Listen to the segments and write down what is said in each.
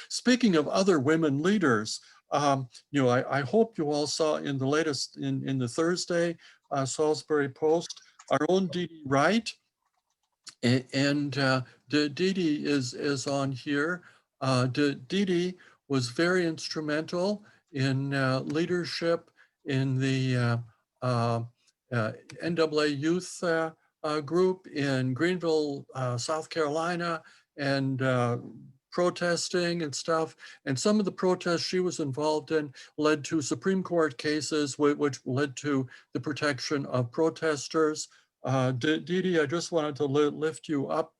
Speaking of other women leaders, I hope you all saw in the latest, in the Thursday Salisbury Post, our own Dee Dee Wright, and Dee Dee is on here. Dee Dee was very instrumental in leadership in the NAA youth group in Greenville, South Carolina, and protesting and stuff. And some of the protests she was involved in led to Supreme Court cases, which led to the protection of protesters. Dee Dee, I just wanted to lift you up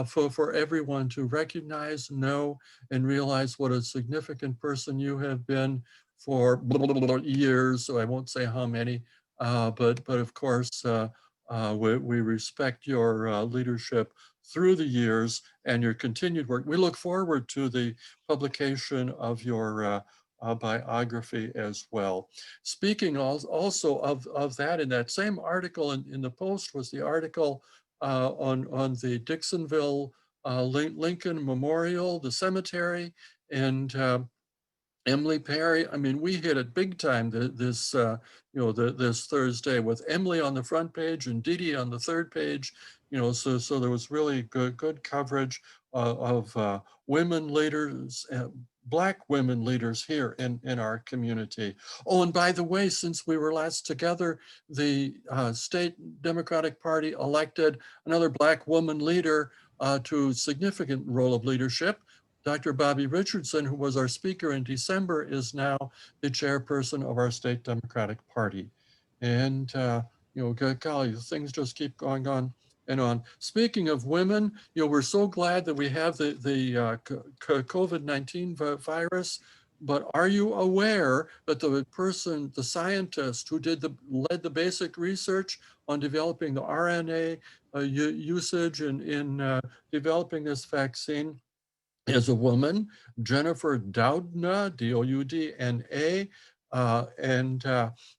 for everyone to recognize, know, and realize what a significant person you have been for years. So I won't say how many, but of course, we respect your leadership through the years and your continued work. We look forward to the publication of your biography as well. Speaking also of that, in that same article in the Post was the article on the Dixonville Lincoln Memorial, the cemetery, and Emily Perry. I mean, we hit it big time this Thursday with Emily on the front page and Dee Dee on the third page. So there was really good coverage of women leaders, Black women leaders here in our community. Oh, and by the way, since we were last together, the state Democratic Party elected another Black woman leader to a significant role of leadership. Dr. Bobby Richardson, who was our speaker in December, is now the chairperson of our state Democratic Party. And, golly, things just keep going on and on. Speaking of women, we're so glad that we have the COVID-19 virus, but are you aware that the scientist who led the basic research on developing the RNA usage in developing this vaccine is a woman, Jennifer Doudna, D-O-U-D-N-A,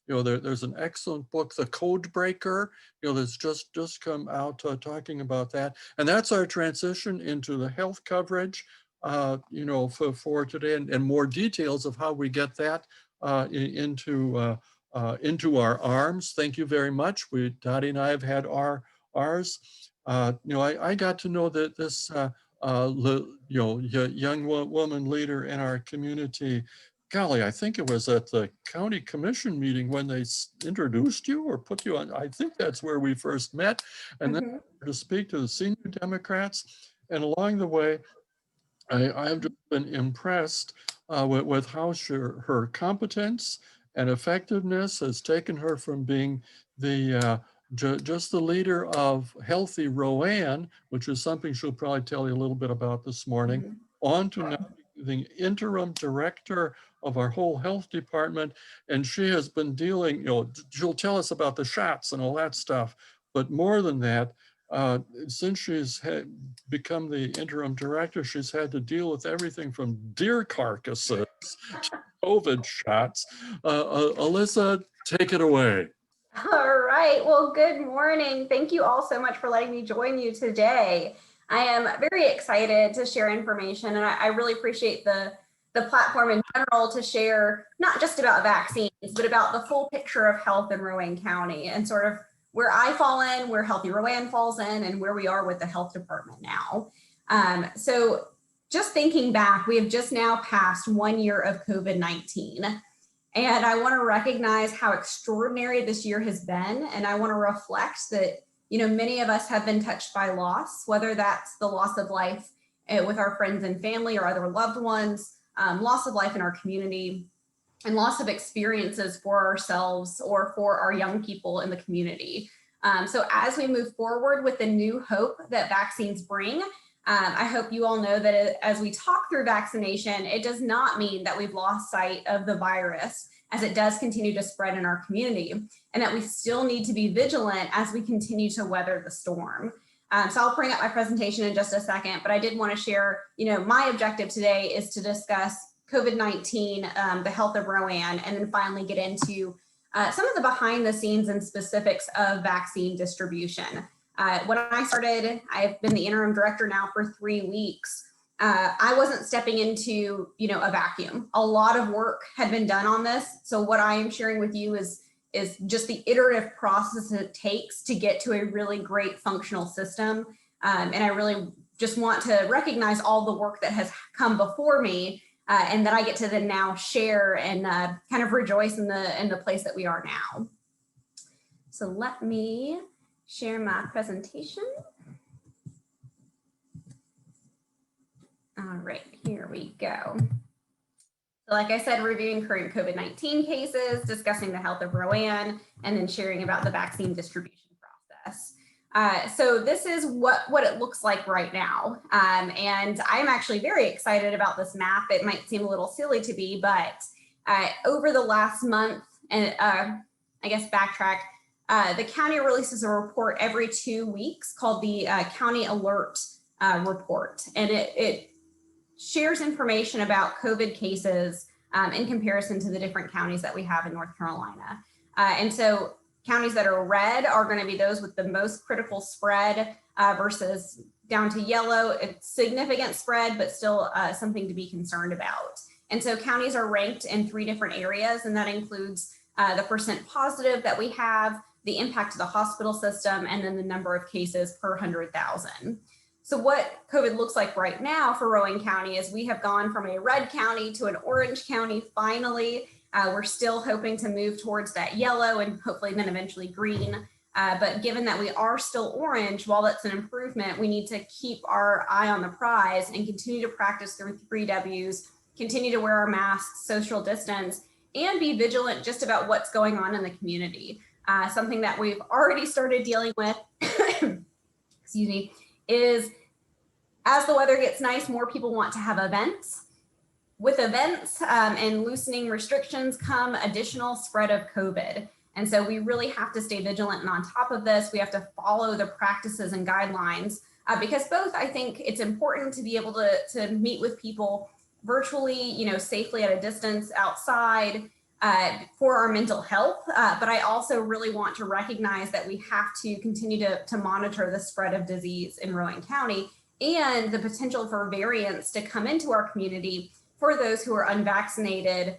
there's an excellent book, The Code Breaker, that's just come out talking about that. And that's our transition into the health coverage, for today, and more details of how we get that into our arms. Thank you very much. Dottie and I have had ours. I got to know that this young woman leader in our community. Golly, I think it was at the county commission meeting when they introduced you or put you on. I think that's where we first met, and then to speak to the senior Democrats. And along the way, I have just been impressed with how her competence and effectiveness has taken her from being just the leader of Healthy Rowan, which is something she'll probably tell you a little bit about this morning, on to now the interim director of our whole health department. And she has been dealing, she'll tell us about the shots and all that stuff. But more than that, since she's become the interim director, she's had to deal with everything from deer carcasses to COVID shots. Alyssa, take it away. All right. Well, good morning. Thank you all so much for letting me join you today. I am very excited to share information, and I really appreciate the platform in general to share not just about vaccines, but about the full picture of health in Rowan County and sort of where I fall in, where Healthy Rowan falls in, and where we are with the health department now. So just thinking back, we have just now passed 1 year of COVID-19. And I want to recognize how extraordinary this year has been. And I want to reflect that, many of us have been touched by loss, whether that's the loss of life with our friends and family or other loved ones, loss of life in our community, and loss of experiences for ourselves or for our young people in the community. So as we move forward with the new hope that vaccines bring, I hope you all know that as we talk through vaccination, it does not mean that we've lost sight of the virus as it does continue to spread in our community, and that we still need to be vigilant as we continue to weather the storm. So I'll bring up my presentation in just a second, but I did want to share, my objective today is to discuss COVID-19, the health of Rowan, and then finally get into some of the behind the scenes and specifics of vaccine distribution. When I started, I've been the interim director now for 3 weeks. I wasn't stepping into, a vacuum. A lot of work had been done on this. So what I am sharing with you is just the iterative process it takes to get to a really great functional system. And I really just want to recognize all the work that has come before me, and that I get to then now share and kind of rejoice in the place that we are now. So let me share my presentation. All right, here we go. So like I said, reviewing current COVID-19 cases, discussing the health of Rowan, and then sharing about the vaccine distribution process. So this is what it looks like right now. And I'm actually very excited about this map. It might seem a little silly to be, but over the last month, and I guess backtrack, the county releases a report every 2 weeks called the County Alert Report. And it shares information about COVID cases in comparison to the different counties that we have in North Carolina. And so counties that are red are going to be those with the most critical spread versus down to yellow. It's significant spread, but still something to be concerned about. And so counties are ranked in 3 different areas, and that includes the percent positive that we have, the impact to the hospital system, and then the number of cases per 100,000. So what COVID looks like right now for Rowan County is we have gone from a red county to an orange county finally. We're still hoping to move towards that yellow and hopefully then eventually green. But given that we are still orange, while that's an improvement, we need to keep our eye on the prize and continue to practice through 3 W's, continue to wear our masks, social distance, and be vigilant just about what's going on in the community. Something that we've already started dealing with, excuse me, is as the weather gets nice, more people want to have events. With events and loosening restrictions come additional spread of COVID. And so we really have to stay vigilant and on top of this. We have to follow the practices and guidelines because both, I think it's important to be able to meet with people virtually, safely at a distance outside for our mental health. But I also really want to recognize that we have to continue to monitor the spread of disease in Rowan County and the potential for variants to come into our community for those who are unvaccinated,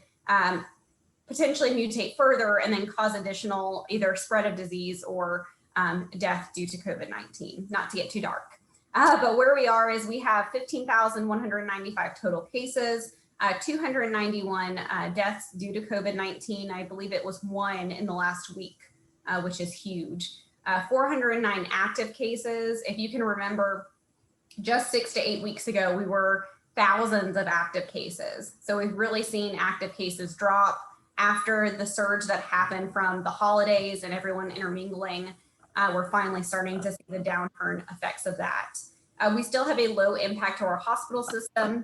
potentially mutate further and then cause additional either spread of disease or death due to COVID-19, not to get too dark. But where we are is we have 15,195 total cases, 291 deaths due to COVID-19. I believe it was 1 in the last week, which is huge. 409 active cases. If you can remember, just 6 to 8 weeks ago, we were thousands of active cases. So we've really seen active cases drop after the surge that happened from the holidays and everyone intermingling. We're finally starting to see the downturn effects of that. We still have a low impact to our hospital system,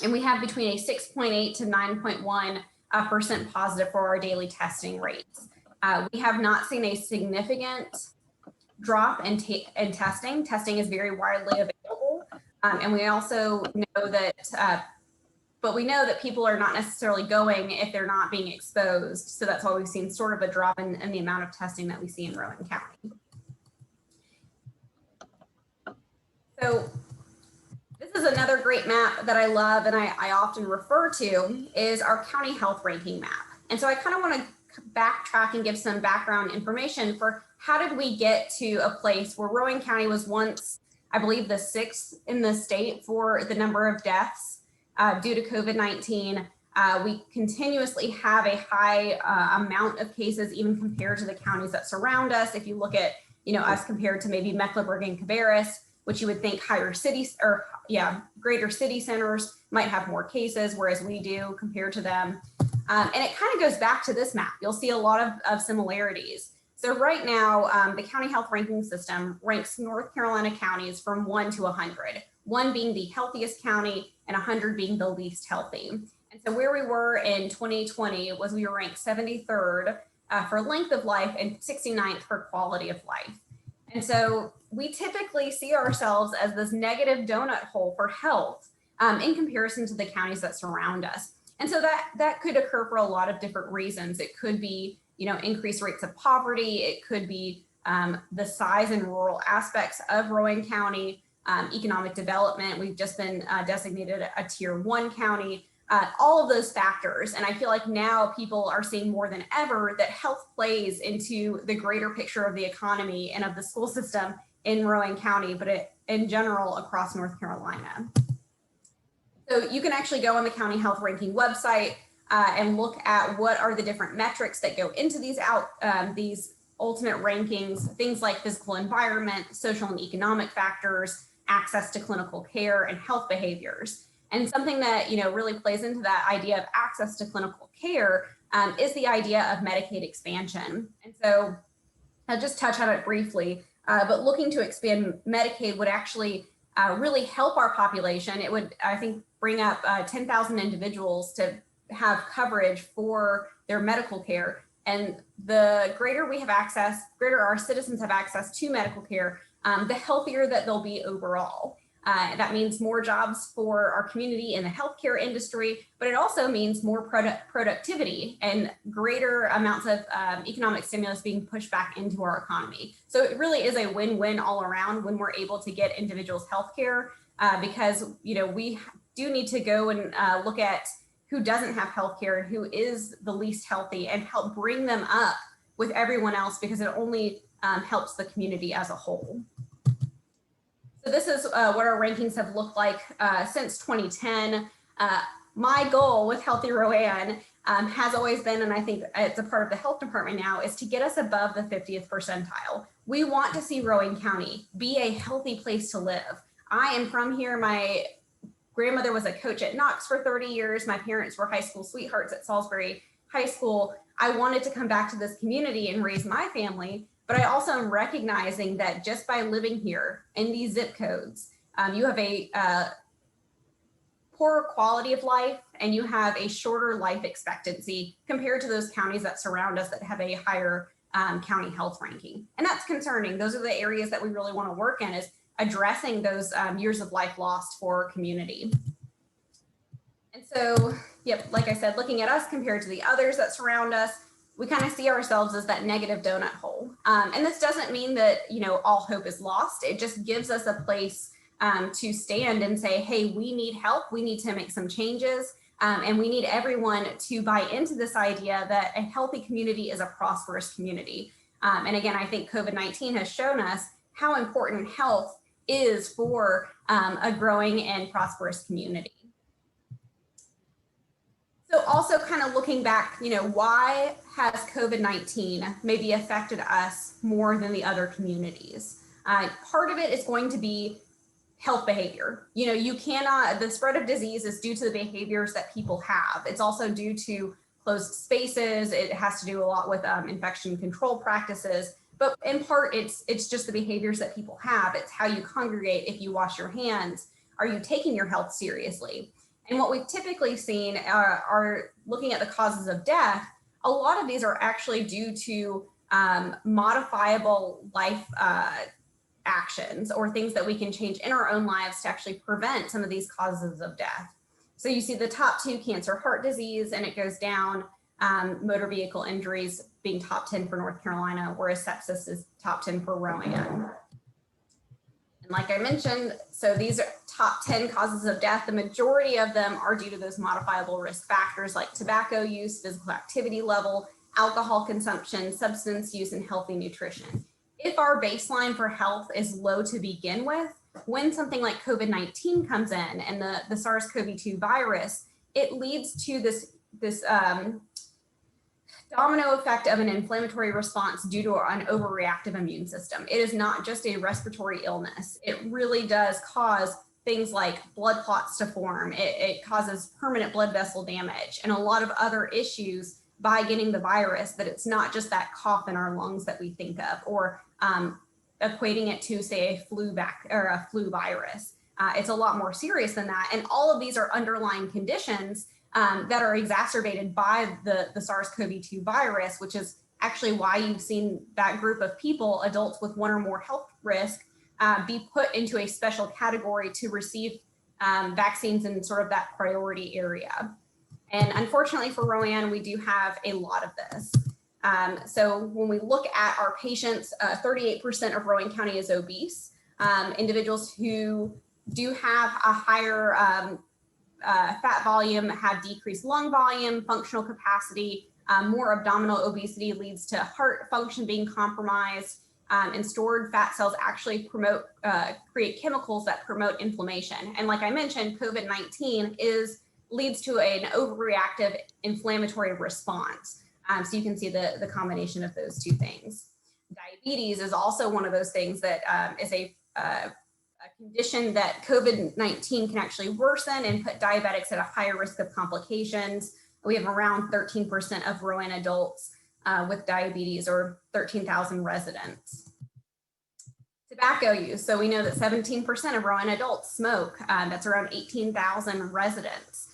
and we have between a 6.8 to 9.1% positive for our daily testing rates. We have not seen a significant drop in testing. Testing is very widely available. And we also know that, but we know that people are not necessarily going if they're not being exposed. So that's why we've seen sort of a drop in the amount of testing that we see in Rowan County. So this is another great map that I love and I often refer to is our county health ranking map. And so I kind of want to backtrack and give some background information for how did we get to a place where Rowan County was once, I believe, the 6th in the state for the number of deaths due to COVID-19. We continuously have a high amount of cases, even compared to the counties that surround us. If you look at, us compared to maybe Mecklenburg and Cabarrus, which you would think higher cities or greater city centers might have more cases, whereas we do compared to them. And it kind of goes back to this map. You'll see a lot of similarities. So right now, the county health ranking system ranks North Carolina counties from 1 to 100, 1 being the healthiest county and 100 being the least healthy. And so where we were in 2020 was we were ranked 73rd for length of life and 69th for quality of life. And so we typically see ourselves as this negative donut hole for health in comparison to the counties that surround us. And so that could occur for a lot of different reasons. It could be, increased rates of poverty. It could be the size and rural aspects of Rowan County. economic development. We've just been designated a tier 1 county, all of those factors. And I feel like now people are seeing more than ever that health plays into the greater picture of the economy and of the school system in Rowan County, but in general across North Carolina. So you can actually go on the county health ranking website and look at what are the different metrics that go into these ultimate rankings, things like physical environment, social and economic factors, access to clinical care, and health behaviors. And something that really plays into that idea of access to clinical care is the idea of Medicaid expansion. And so I'll just touch on it briefly, but looking to expand Medicaid would actually really help our population. It would, I think, bring up 10,000 individuals to have coverage for their medical care. And the greater we have access, greater our citizens have access to medical care, the healthier that they'll be overall. That means more jobs for our community in the healthcare industry, but it also means more productivity and greater amounts of economic stimulus being pushed back into our economy. So it really is a win-win all around when we're able to get individuals healthcare, because we do need to go and look at who doesn't have healthcare and who is the least healthy and help bring them up with everyone else, because it only helps the community as a whole. So this is what our rankings have looked like since 2010. My goal with Healthy Rowan has always been, and I think it's a part of the health department now, is to get us above the 50th percentile. We want to see Rowan County be a healthy place to live. I am from here. My grandmother was a coach at Knox for 30 years. My parents were high school sweethearts at Salisbury High School. I wanted to come back to this community and raise my family, but I also am recognizing that just by living here in these zip codes, you have a poorer quality of life and you have a shorter life expectancy compared to those counties that surround us that have a higher county health ranking. And that's concerning. Those are the areas that we really want to work in, is addressing those years of life lost for our community. And so, like I said, looking at us compared to the others that surround us, we kind of see ourselves as that negative donut hole. And this doesn't mean that, all hope is lost. It just gives us a place to stand and say, hey, we need help. We need to make some changes. And we need everyone to buy into this idea that a healthy community is a prosperous community. And again, I think COVID-19 has shown us how important health is for a growing and prosperous community. So also kind of looking back, why has COVID-19 maybe affected us more than the other communities? Part of it is going to be health behavior. You cannot, the spread of disease is due to the behaviors that people have. It's also due to closed spaces. It has to do a lot with infection control practices. But in part, it's just the behaviors that people have. It's how you congregate, if you wash your hands, are you taking your health seriously? And what we've typically seen are looking at the causes of death. A lot of these are actually due to modifiable life actions or things that we can change in our own lives to actually prevent some of these causes of death. So you see the top 2, cancer, heart disease, and it goes down, motor vehicle injuries being top 10 for North Carolina, whereas sepsis is top 10 for Rowan. And like I mentioned, so these are top 10 causes of death. The majority of them are due to those modifiable risk factors like tobacco use, physical activity level, alcohol consumption, substance use, and healthy nutrition. If our baseline for health is low to begin with, when something like COVID-19 comes in and the SARS-CoV-2 virus, it leads to this domino effect of an inflammatory response due to an overreactive immune system. It is not just a respiratory illness. It really does cause things like blood clots to form. It causes permanent blood vessel damage and a lot of other issues by getting the virus, that it's not just that cough in our lungs that we think of, or equating it to, say, a flu virus. It's a lot more serious than that. And all of these are underlying conditions that are exacerbated by the SARS-CoV-2 virus, which is actually why you've seen that group of people, adults with one or more health risk, be put into a special category to receive vaccines in sort of that priority area. And unfortunately for Rowan, we do have a lot of this. So when we look at our patients, 38% of Rowan County is obese. Individuals who do have a higher fat volume have decreased lung volume, functional capacity, more abdominal obesity leads to heart function being compromised, and stored fat cells actually create chemicals that promote inflammation. And like I mentioned, COVID-19 leads to an overreactive inflammatory response. So you can see the combination of those two things. Diabetes is also one of those things that is a condition that COVID-19 can actually worsen and put diabetics at a higher risk of complications. We have around 13% of Rowan adults with diabetes, or 13,000 residents. Tobacco use. So we know that 17% of Rowan adults smoke. That's around 18,000 residents.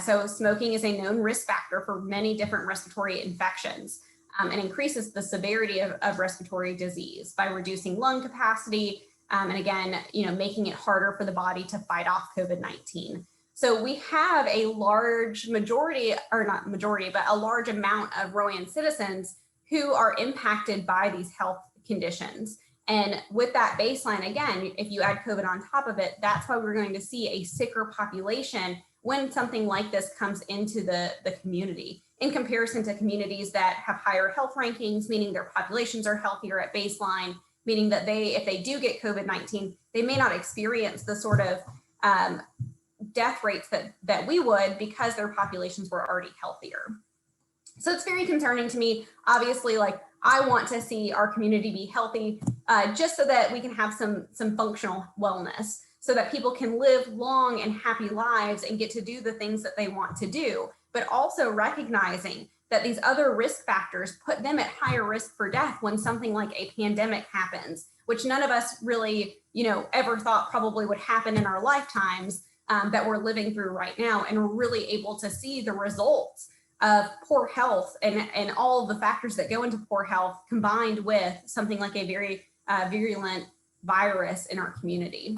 So smoking is a known risk factor for many different respiratory infections, and increases the severity of respiratory disease by reducing lung capacity, and again, making it harder for the body to fight off COVID-19. So we have a large majority, or not majority, but a large amount of Rowan citizens who are impacted by these health conditions. And with that baseline, again, if you add COVID on top of it, that's why we're going to see a sicker population when something like this comes into the community, in comparison to communities that have higher health rankings, meaning their populations are healthier at baseline, meaning that if they do get COVID-19, they may not experience the sort of death rates that we would, because their populations were already healthier. So it's very concerning to me. Obviously, I want to see our community be healthy, just so that we can have some functional wellness, so that people can live long and happy lives and get to do the things that they want to do, but also recognizing that these other risk factors put them at higher risk for death when something like a pandemic happens, which none of us really, ever thought probably would happen in our lifetimes, that we're living through right now. And we're really able to see the results of poor health and all the factors that go into poor health, combined with something like a very virulent virus in our community.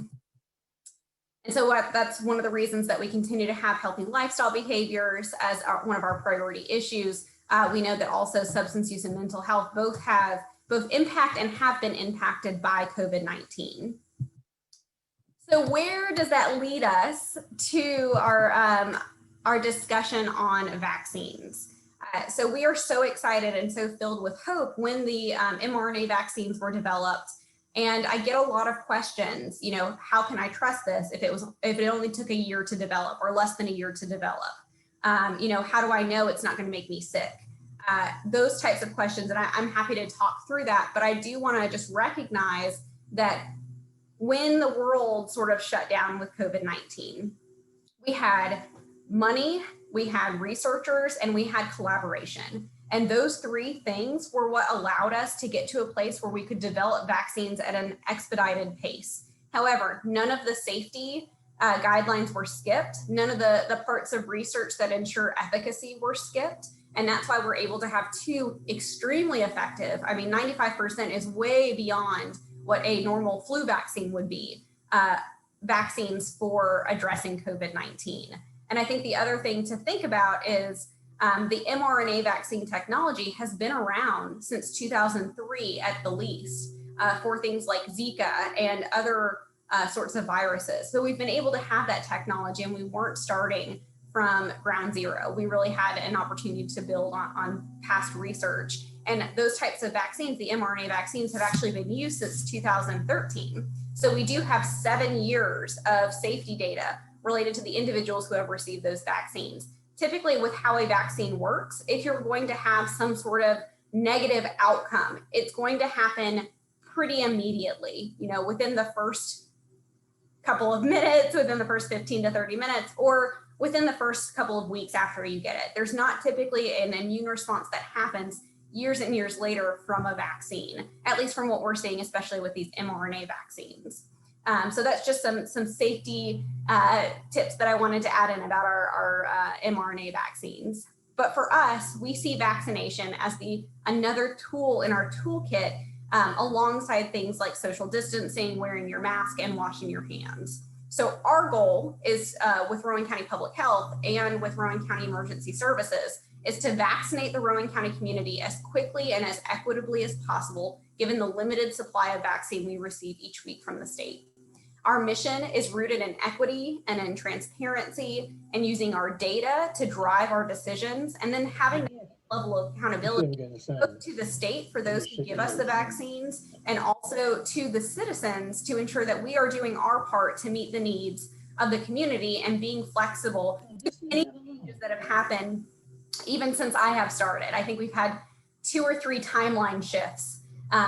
And so that's one of the reasons that we continue to have healthy lifestyle behaviors as one of our priority issues. We know that also substance use and mental health both impact and have been impacted by COVID-19. So where does that lead us to our discussion on vaccines? So we are so excited and so filled with hope when the mRNA vaccines were developed. And I get a lot of questions, how can I trust this if it only took a year to develop, or less than a year to develop? How do I know it's not going to make me sick? Those types of questions, and I'm happy to talk through that. But I do want to just recognize that when the world sort of shut down with COVID-19, we had money, we had researchers, and we had collaboration. And those three things were what allowed us to get to a place where we could develop vaccines at an expedited pace. However, none of the safety guidelines were skipped. None of the parts of research that ensure efficacy were skipped. And that's why we're able to have two extremely effective, 95% is way beyond what a normal flu vaccine would be, vaccines for addressing COVID-19. And I think the other thing to think about is the mRNA vaccine technology has been around since 2003 at the least, for things like Zika and other sorts of viruses. So we've been able to have that technology, and we weren't starting from ground zero. We really had an opportunity to build on past research. And those types of vaccines, the mRNA vaccines, have actually been used since 2013. So we do have 7 years of safety data related to the individuals who have received those vaccines. Typically, with how a vaccine works, if you're going to have some sort of negative outcome, it's going to happen pretty immediately, within the first couple of minutes, within the first 15 to 30 minutes, or within the first couple of weeks after you get it. There's not typically an immune response that happens years and years later from a vaccine, at least from what we're seeing, especially with these mRNA vaccines. So that's just some safety tips that I wanted to add in about our mRNA vaccines. But for us, we see vaccination as another tool in our toolkit, alongside things like social distancing, wearing your mask, and washing your hands. So our goal is with Rowan County Public Health and with Rowan County Emergency Services is to vaccinate the Rowan County community as quickly and as equitably as possible, given the limited supply of vaccine we receive each week from the state. Our mission is rooted in equity and in transparency and using our data to drive our decisions, and then having a level of accountability both to the state for those who give us the vaccines and also to the citizens to ensure that we are doing our part to meet the needs of the community and being flexible to any changes that have happened even since I have started. I think we've had 2 or 3 timeline shifts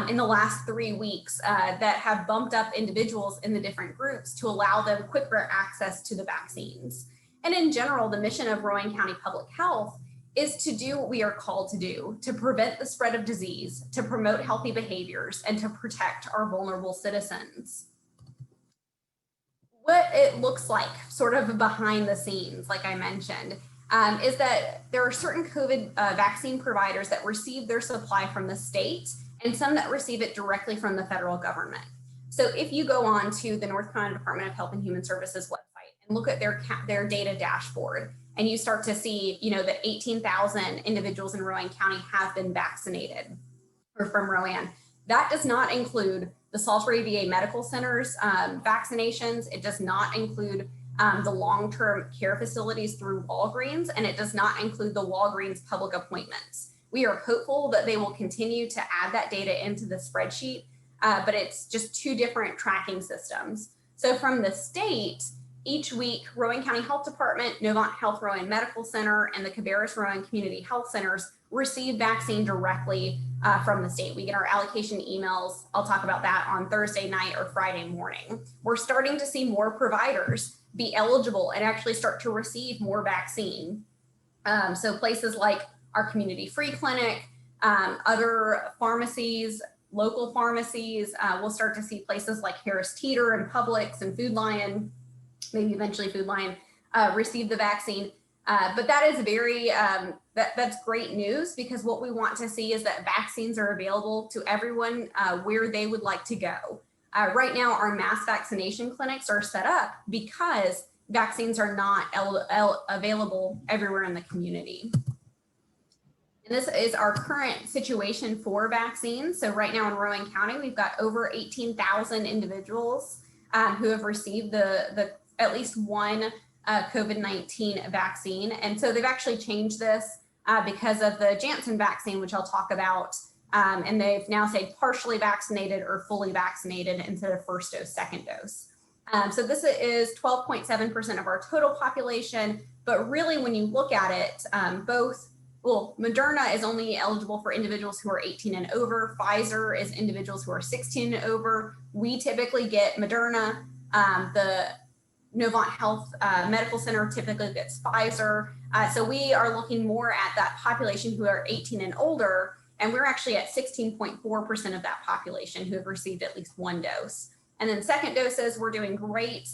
in the last 3 weeks that have bumped up individuals in the different groups to allow them quicker access to the vaccines. And in general, the mission of Rowan County Public Health is to do what we are called to do, to prevent the spread of disease, to promote healthy behaviors, and to protect our vulnerable citizens. What it looks like sort of behind the scenes, like I mentioned, is that there are certain COVID vaccine providers that receive their supply from the state and some that receive it directly from the federal government. So if you go on to the North Carolina Department of Health and Human Services website and look at their data dashboard, and you start to see, that 18,000 individuals in Rowan County have been vaccinated or from Rowan. That does not include the Salisbury VA Medical Center's vaccinations. It does not include the long-term care facilities through Walgreens, and it does not include the Walgreens public appointments. We are hopeful that they will continue to add that data into the spreadsheet, but it's just 2 different tracking systems. So from the state, each week, Rowan County Health Department, Novant Health Rowan Medical Center, and the Cabarrus Rowan Community Health Centers receive vaccine directly from the state. We get our allocation emails. I'll talk about that on Thursday night or Friday morning. We're starting to see more providers be eligible and actually start to receive more vaccine. So places like our community free clinic, other pharmacies, local pharmacies, we'll start to see places like Harris Teeter and Publix and Food Lion, maybe eventually Food Lion, receive the vaccine. But that is that's great news, because what we want to see is that vaccines are available to everyone where they would like to go. Right now, our mass vaccination clinics are set up because vaccines are not available everywhere in the community. And this is our current situation for vaccines. So right now in Rowan County, we've got over 18,000 individuals who have received the at least one COVID-19 vaccine. And so they've actually changed this because of the Janssen vaccine, which I'll talk about. And they've now said partially vaccinated or fully vaccinated instead of first dose, second dose. So this is 12.7% of our total population. But really, when you look at it, Moderna is only eligible for individuals who are 18 and over. Pfizer is individuals who are 16 and over. We typically get Moderna. The Novant Health Medical Center typically gets Pfizer. So we are looking more at that population who are 18 and older. And we're actually at 16.4% of that population who have received at least 1 dose. And then second doses, we're doing great.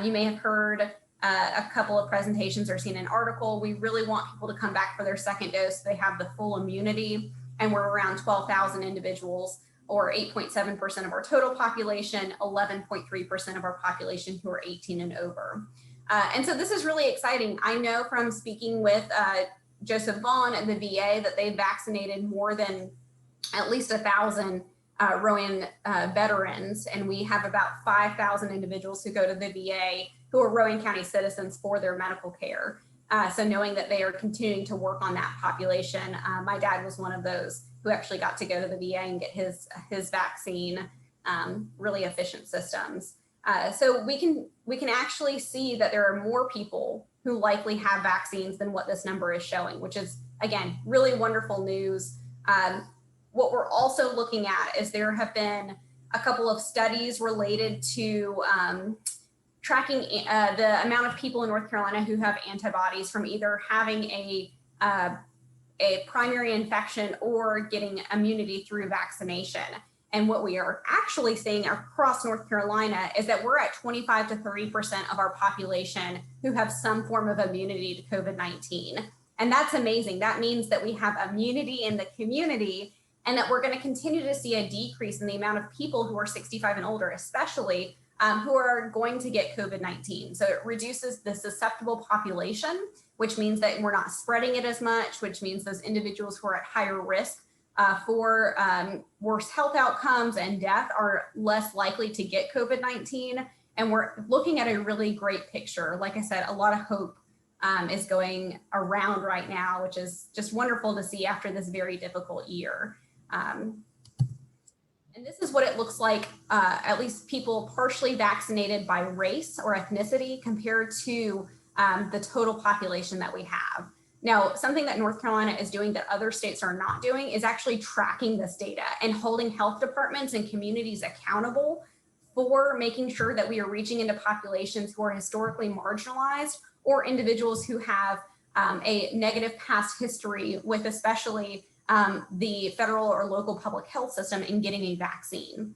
You may have heard a couple of presentations or seen an article. We really want people to come back for their second dose. They have the full immunity, and we're around 12,000 individuals, or 8.7% of our total population, 11.3% of our population who are 18 and over. And so this is really exciting. I know from speaking with Joseph Vaughn at the VA that they vaccinated more than at least 1,000 Rowan veterans, and we have about 5,000 individuals who go to the VA who are Rowan County citizens for their medical care. So knowing that they are continuing to work on that population, my dad was one of those who actually got to go to the VA and get his vaccine, really efficient systems. So we can actually see that there are more people who likely have vaccines than what this number is showing, which is, again, really wonderful news. What we're also looking at is there have been a couple of studies related to tracking the amount of people in North Carolina who have antibodies from either having a primary infection or getting immunity through vaccination. And what we are actually seeing across North Carolina is that we're at 25 to 30% of our population who have some form of immunity to COVID-19. And that's amazing. That means that we have immunity in the community, and that we're going to continue to see a decrease in the amount of people who are 65 and older, especially who are going to get COVID-19. So it reduces the susceptible population, which means that we're not spreading it as much, which means those individuals who are at higher risk for worse health outcomes and death are less likely to get COVID-19. And we're looking at a really great picture. Like I said, a lot of hope is going around right now, which is just wonderful to see after this very difficult year. And this is what it looks like, at least people partially vaccinated by race or ethnicity compared to the total population that we have. Now, something that North Carolina is doing that other states are not doing is actually tracking this data and holding health departments and communities accountable for making sure that we are reaching into populations who are historically marginalized or individuals who have a negative past history with especially the federal or local public health system in getting a vaccine.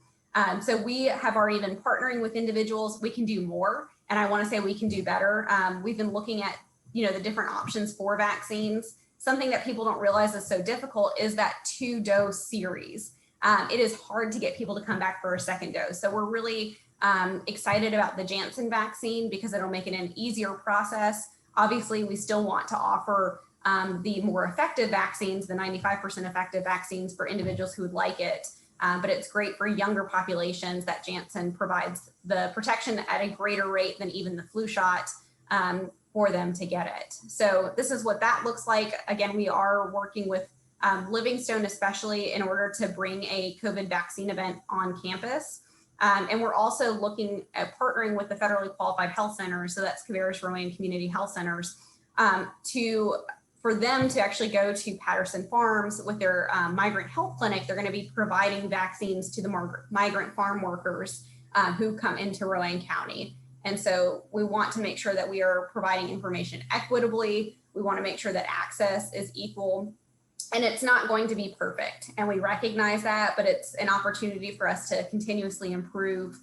So we have already been partnering with individuals. We can do more, and I want to say we can do better. We've been looking at the different options for vaccines. Something that people don't realize is so difficult is that 2-dose series. It is hard to get people to come back for a second dose. So we're really excited about the Janssen vaccine because it'll make it an easier process. Obviously, we still want to offer the more effective vaccines, the 95% effective vaccines for individuals who would like it. But it's great for younger populations that Janssen provides the protection at a greater rate than even the flu shot for them to get it. So this is what that looks like. Again, we are working with Livingstone, especially in order to bring a COVID vaccine event on campus. And we're also looking at partnering with the federally qualified health centers, so that's Cabarrus Rowan Community Health Centers, for them to actually go to Patterson Farms with their migrant health clinic. They're going to be providing vaccines to the migrant farm workers who come into Rowan County. And so we want to make sure that we are providing information equitably. We want to make sure that access is equal. And it's not going to be perfect, and we recognize that, but it's an opportunity for us to continuously improve,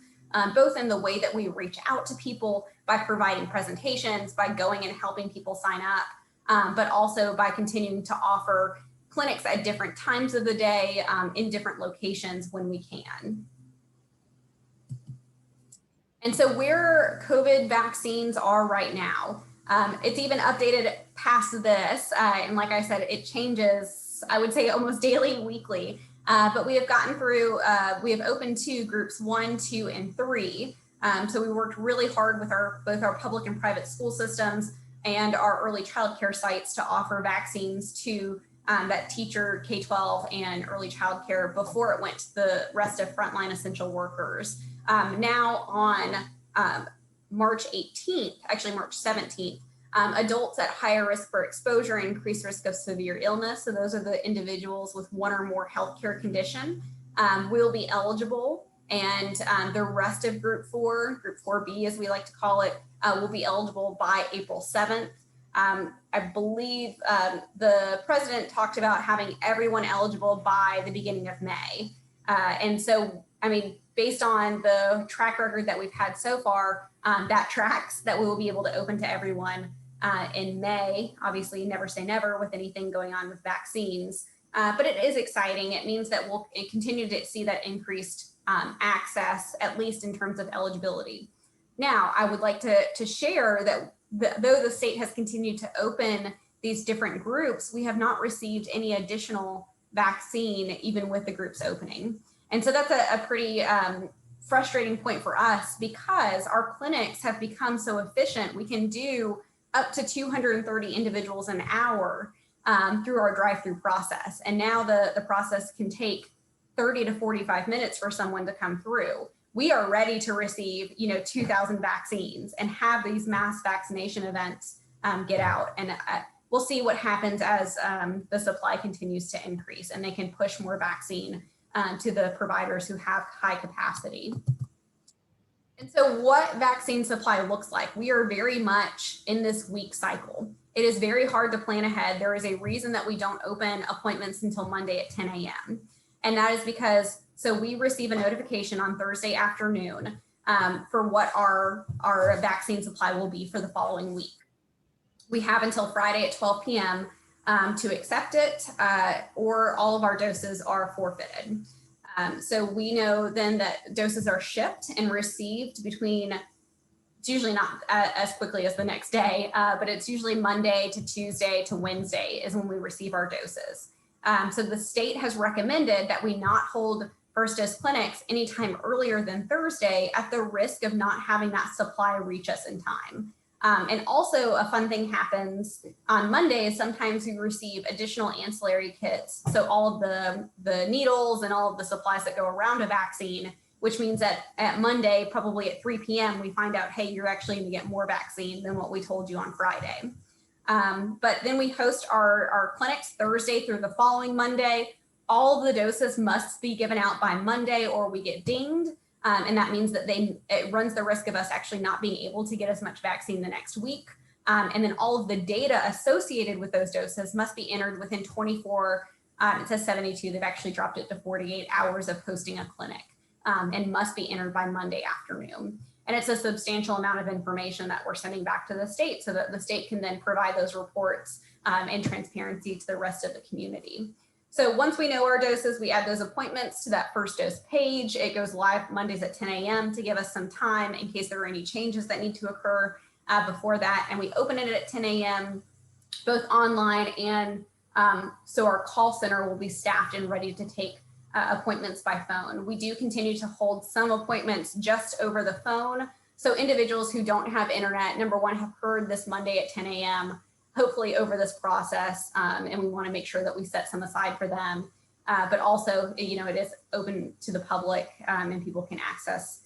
both in the way that we reach out to people by providing presentations, by going and helping people sign up, but also by continuing to offer clinics at different times of the day in different locations when we can. And so where COVID vaccines are right now, it's even updated past this. And like I said, it changes, I would say almost daily, weekly. But we have gotten through, we have opened 2 groups, 1, 2, and 3. So we worked really hard with both our public and private school systems and our early child care sites to offer vaccines to that teacher, K-12 and early child care before it went to the rest of frontline essential workers. Now on March 18th, actually March 17th, adults at higher risk for exposure and increased risk of severe illness, so those are the individuals with 1 or more healthcare condition, will be eligible. And the rest of Group 4, Group 4B as we like to call it, will be eligible by April 7th. I believe the president talked about having everyone eligible by the beginning of May. And so, I mean, based on the track record that we've had so far, that tracks that we will be able to open to everyone in May. Obviously, never say never with anything going on with vaccines, but it is exciting. It means that we'll continue to see that increased access, at least in terms of eligibility. Now, I would like to share that though the state has continued to open these different groups, we have not received any additional vaccine, even with the groups opening. And so that's a pretty frustrating point for us because our clinics have become so efficient. We can do up to 230 individuals an hour through our drive-through process. And now the process can take 30 to 45 minutes for someone to come through. We are ready to receive, 2,000 vaccines and have these mass vaccination events get out. And we'll see what happens as the supply continues to increase and they can push more vaccine to the providers who have high capacity. And so what vaccine supply looks like, we are very much in this week cycle. It is very hard to plan ahead. There is a reason that we don't open appointments until Monday at 10 a.m. And that is because, so we receive a notification on Thursday afternoon for what our vaccine supply will be for the following week. We have until Friday at 12 p.m. To accept it, or all of our doses are forfeited. So we know then that doses are shipped and received between, it's usually not as quickly as the next day, but it's usually Monday to Tuesday to Wednesday is when we receive our doses. So the state has recommended that we not hold first dose clinics anytime earlier than Thursday at the risk of not having that supply reach us in time. And also a fun thing happens on Mondays. Sometimes we receive additional ancillary kits. So all of the needles and all of the supplies that go around a vaccine, which means that at Monday, probably at 3 p.m., we find out, hey, you're actually going to get more vaccine than what we told you on Friday. But then we host our clinics Thursday through the following Monday. All of the doses must be given out by Monday or we get dinged. And that means that it runs the risk of us actually not being able to get as much vaccine the next week. And then all of the data associated with those doses must be entered within 24, it says 72, they've actually dropped it to 48 hours of hosting a clinic, and must be entered by Monday afternoon. And it's a substantial amount of information that we're sending back to the state so that the state can then provide those reports and transparency to the rest of the community. So once we know our doses, we add those appointments to that first dose page. It goes live Mondays at 10 a.m. to give us some time in case there are any changes that need to occur before that. And we open it at 10 a.m. both online and so our call center will be staffed and ready to take appointments by phone. We do continue to hold some appointments just over the phone. So individuals who don't have internet, number one, have heard this Monday at 10 a.m. hopefully over this process, and we want to make sure that we set some aside for them. But also, it is open to the public, and people can access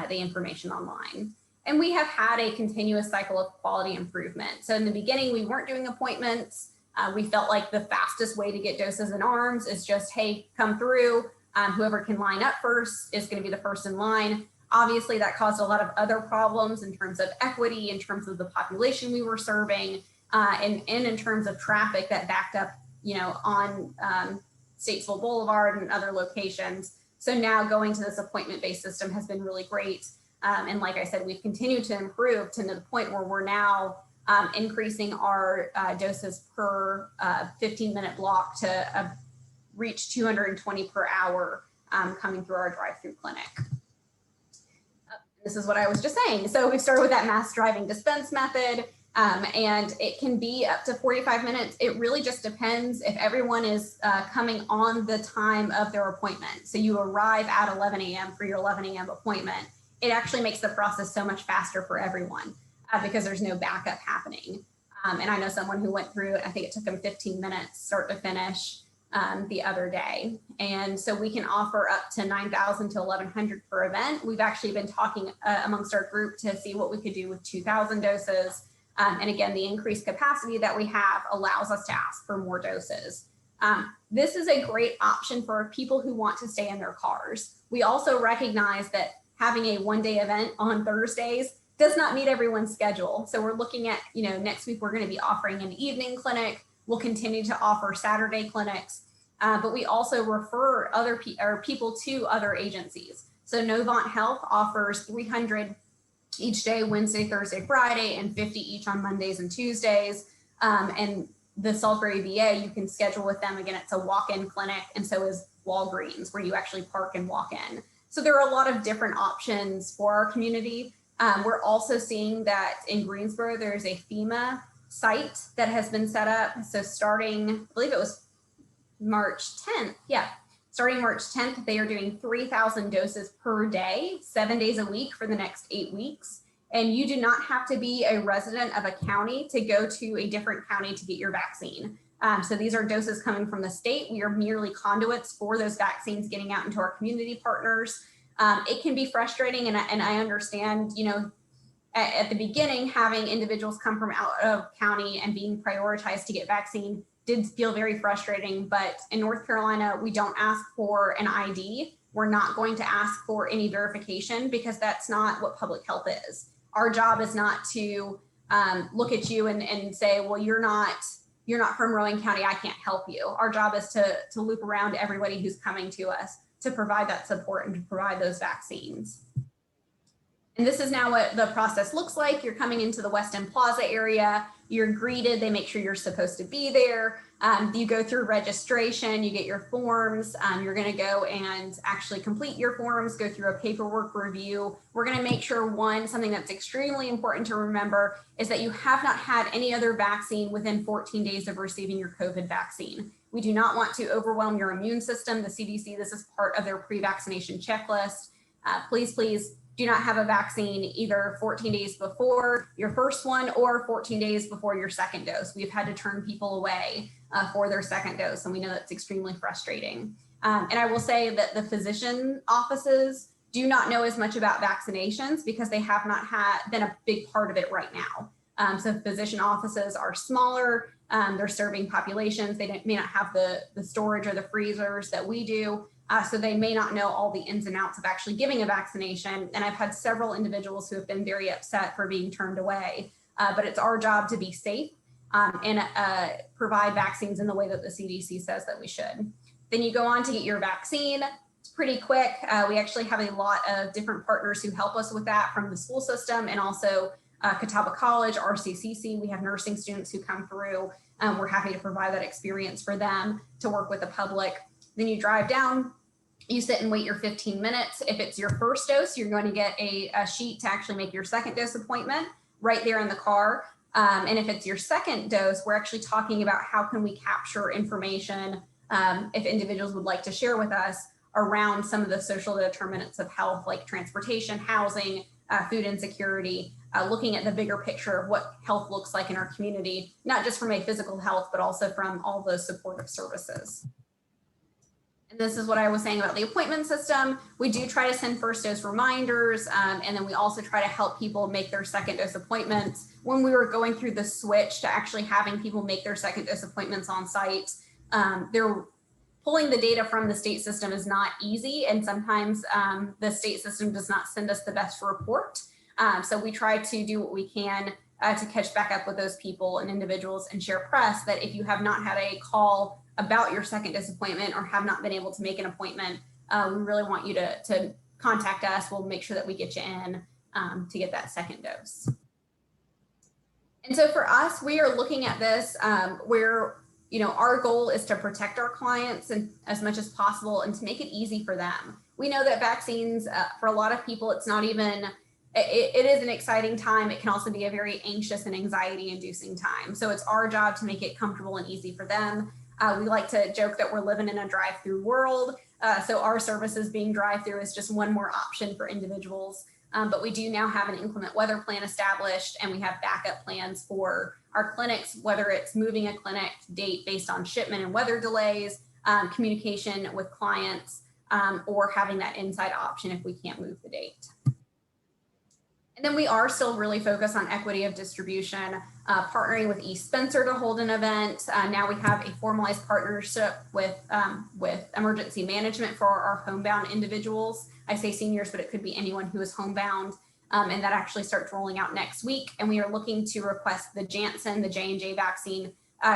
the information online. And we have had a continuous cycle of quality improvement. So in the beginning, we weren't doing appointments. We felt like the fastest way to get doses in arms is just, hey, come through. Whoever can line up first is going to be the first in line. Obviously, that caused a lot of other problems in terms of equity, in terms of the population we were serving, and in terms of traffic that backed up, on Statesville Boulevard and other locations. So now going to this appointment-based system has been really great. And like I said, we've continued to improve to the point where we're now increasing our doses per 15-minute block to reach 220 per hour coming through our drive-through clinic. This is what I was just saying. So we started with that mass driving dispense method, and it can be up to 45 minutes. It really just depends if everyone is coming on the time of their appointment. So you arrive at 11 a.m. for your 11 a.m. appointment. It actually makes the process so much faster for everyone because there's no backup happening. And I know someone who went through it, I think it took them 15 minutes start to finish the other day. And so we can offer up to 9,000 to 1,100 per event. We've actually been talking amongst our group to see what we could do with 2,000 doses. And again, the increased capacity that we have allows us to ask for more doses. This is a great option for people who want to stay in their cars. We also recognize that having a one-day event on Thursdays does not meet everyone's schedule. So we're looking at, next week we're going to be offering an evening clinic. We'll continue to offer Saturday clinics, but we also refer people to other agencies. So Novant Health offers 300 each day, Wednesday, Thursday, Friday, and 50 each on Mondays and Tuesdays. And the Salisbury VA, you can schedule with them. Again, it's a walk-in clinic, and so is Walgreens, where you actually park and walk in. So there are a lot of different options for our community. We're also seeing that in Greensboro, there's a FEMA site that has been set up. So starting, I believe it was March 10th. Yeah, starting March 10th, they are doing 3,000 doses per day, 7 days a week for the next 8 weeks. And you do not have to be a resident of a county to go to a different county to get your vaccine. So these are doses coming from the state. We are merely conduits for those vaccines getting out into our community partners. It can be frustrating, and I understand, at the beginning, having individuals come from out of county and being prioritized to get vaccine did feel very frustrating. But in North Carolina, we don't ask for an ID. We're not going to ask for any verification because that's not what public health is. Our job is not to look at you and say, well, you're not from Rowan County, I can't help you. Our job is to loop around everybody who's coming to us to provide that support and to provide those vaccines. And this is now what the process looks like. You're coming into the Weston Plaza area. You're greeted. They make sure you're supposed to be there. You go through registration. You get your forms. You're going to go and actually complete your forms, go through a paperwork review. We're going to make sure, something that's extremely important to remember is that you have not had any other vaccine within 14 days of receiving your COVID vaccine. We do not want to overwhelm your immune system. The CDC, this is part of their pre-vaccination checklist. Please do not have a vaccine either 14 days before your first one or 14 days before your second dose. We've had to turn people away for their second dose, and we know that's extremely frustrating. And I will say that the physician offices do not know as much about vaccinations because they have not been a big part of it right now. So physician offices are smaller. They're serving populations. They may not have the storage or the freezers that we do. So they may not know all the ins and outs of actually giving a vaccination. And I've had several individuals who have been very upset for being turned away. But it's our job to be safe and provide vaccines in the way that the CDC says that we should. Then you go on to get your vaccine. It's pretty quick. We actually have a lot of different partners who help us with that, from the school system and also Catawba College, RCCC. We have nursing students who come through. We're happy to provide that experience for them to work with the public. Then you drive down. You sit and wait your 15 minutes. If it's your first dose, you're going to get a sheet to actually make your second dose appointment right there in the car. And if it's your second dose, we're actually talking about how can we capture information, if individuals would like to share with us, around some of the social determinants of health, like transportation, housing, food insecurity, looking at the bigger picture of what health looks like in our community, not just from a physical health, but also from all those supportive services. And this is what I was saying about the appointment system. We do try to send first dose reminders, and then we also try to help people make their second dose appointments. When we were going through the switch to actually having people make their second dose appointments on site, they're pulling the data from the state system is not easy, and sometimes the state system does not send us the best report. So we try to do what we can to catch back up with those people and individuals and share press that if you have not had a call about your second dose appointment or have not been able to make an appointment, we really want you to contact us. We'll make sure that we get you in to get that second dose. And so for us, we are looking at this where, our goal is to protect our clients and as much as possible and to make it easy for them. We know that vaccines, for a lot of people, it's not even, it is an exciting time. It can also be a very anxious and anxiety inducing time. So it's our job to make it comfortable and easy for them. We like to joke that we're living in a drive-through world. So our services being drive-through is just one more option for individuals. But we do now have an inclement weather plan established, and we have backup plans for our clinics, whether it's moving a clinic date based on shipment and weather delays, communication with clients, or having that inside option if we can't move the date. And then we are still really focused on equity of distribution, partnering with East Spencer to hold an event. Now we have a formalized partnership with emergency management for our homebound individuals. I say seniors, but it could be anyone who is homebound. And that actually starts rolling out next week. And we are looking to request the Janssen, the J&J vaccine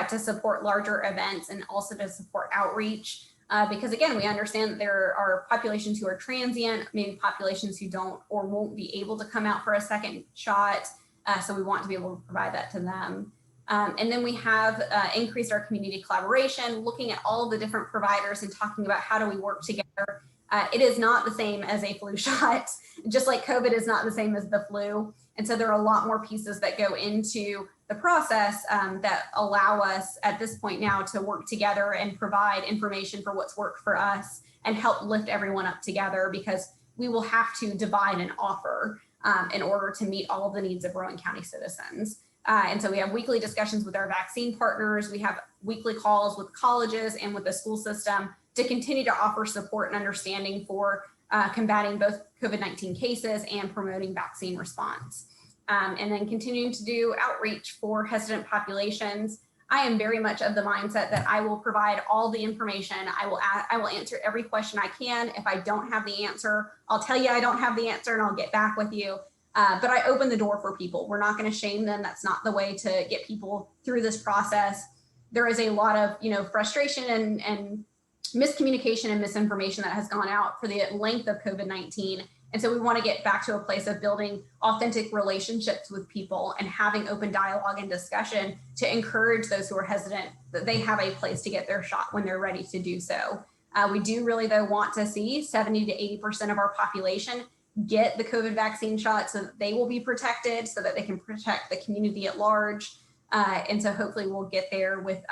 to support larger events and also to support outreach. Because again, we understand that there are populations who are transient, maybe populations who don't or won't be able to come out for a second shot. So we want to be able to provide that to them. And then we have increased our community collaboration, looking at all of the different providers and talking about how do we work together. It is not the same as a flu shot, just like COVID is not the same as the flu. And so there are a lot more pieces that go into the process that allow us at this point now to work together and provide information for what's worked for us and help lift everyone up together, because we will have to divide and offer in order to meet all of the needs of Rowan County citizens. And so we have weekly discussions with our vaccine partners. We have weekly calls with colleges and with the school system to continue to offer support and understanding for combating both COVID-19 cases and promoting vaccine response. And then continuing to do outreach for hesitant populations. I am very much of the mindset that I will provide all the information. I will answer every question I can. If I don't have the answer, I'll tell you I don't have the answer and I'll get back with you. But I open the door for people. We're not going to shame them. That's not the way to get people through this process. There is a lot of, frustration and miscommunication and misinformation that has gone out for the length of COVID-19. And so we want to get back to a place of building authentic relationships with people and having open dialogue and discussion to encourage those who are hesitant that they have a place to get their shot when they're ready to do so. We do really, though, want to see 70 to 80% of our population get the COVID vaccine shot so that they will be protected, so that they can protect the community at large. And so hopefully we'll get there with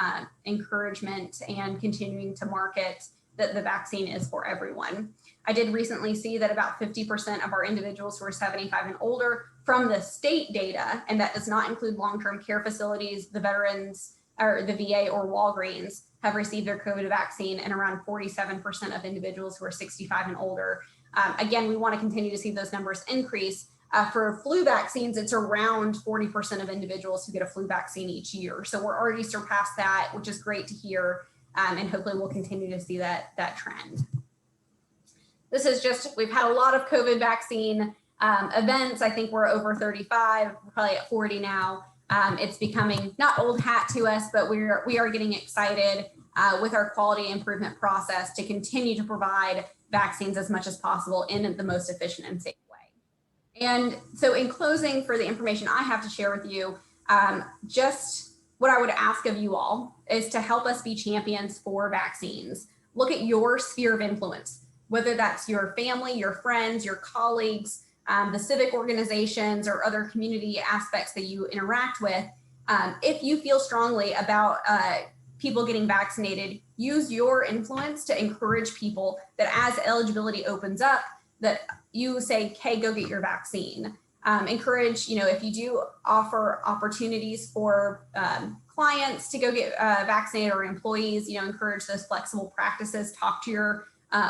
encouragement and continuing to market that the vaccine is for everyone. I did recently see that about 50% of our individuals who are 75 and older from the state data, and that does not include long-term care facilities, the veterans, or the VA or Walgreens, have received their COVID vaccine, and around 47% of individuals who are 65 and older. Again, we want to continue to see those numbers increase. For flu vaccines, it's around 40% of individuals who get a flu vaccine each year. So we're already surpassed that, which is great to hear. And hopefully we'll continue to see that trend. This is just, we've had a lot of COVID vaccine events. I think we're over 35, we're probably at 40 now. It's becoming not old hat to us, but we are getting excited with our quality improvement process to continue to provide vaccines as much as possible in the most efficient and safe way. And so in closing, for the information I have to share with you, just what I would ask of you all is to help us be champions for vaccines. Look at your sphere of influence, whether that's your family, your friends, your colleagues, the civic organizations, or other community aspects that you interact with. If you feel strongly about people getting vaccinated, use your influence to encourage people that as eligibility opens up, that you say, hey, go get your vaccine. Encourage, if you do offer opportunities for clients to go get vaccinated, or employees, encourage those flexible practices. Talk to your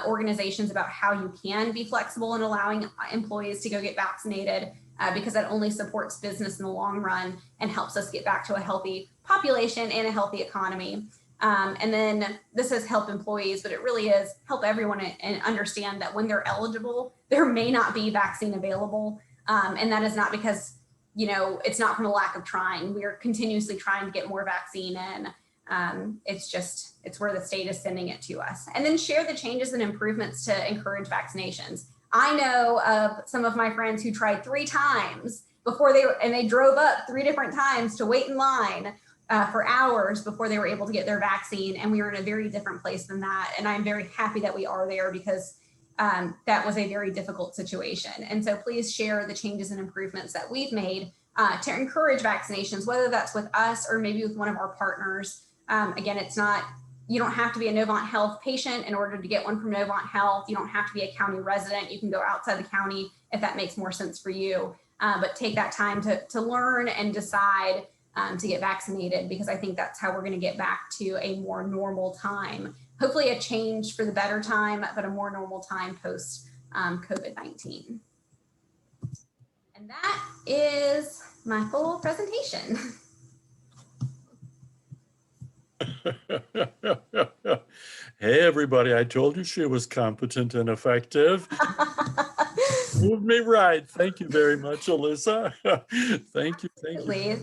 organizations about how you can be flexible in allowing employees to go get vaccinated, because that only supports business in the long run and helps us get back to a healthy population and a healthy economy. And then this is help employees, but it really is help everyone and understand that when they're eligible, there may not be vaccine available. And that is not because, it's not from a lack of trying. We are continuously trying to get more vaccine in. It's where the state is sending it to us. And then share the changes and improvements to encourage vaccinations. I know of some of my friends who tried 3 times before they drove up 3 different times to wait in line for hours before they were able to get their vaccine. And we were in a very different place than that. And I'm very happy that we are there, because that was a very difficult situation. And so please share the changes and improvements that we've made to encourage vaccinations, whether that's with us or maybe with one of our partners. Again, you don't have to be a Novant Health patient in order to get one from Novant Health. You don't have to be a county resident. You can go outside the county if that makes more sense for you. But take that time to learn and decide to get vaccinated, because I think that's how we're going to get back to a more normal time. Hopefully a change for the better time, but a more normal time post COVID-19. And that is my full presentation. Hey, everybody, I told you she was competent and effective. Moved me right. Thank you very much, Alyssa. Thank you. Absolutely.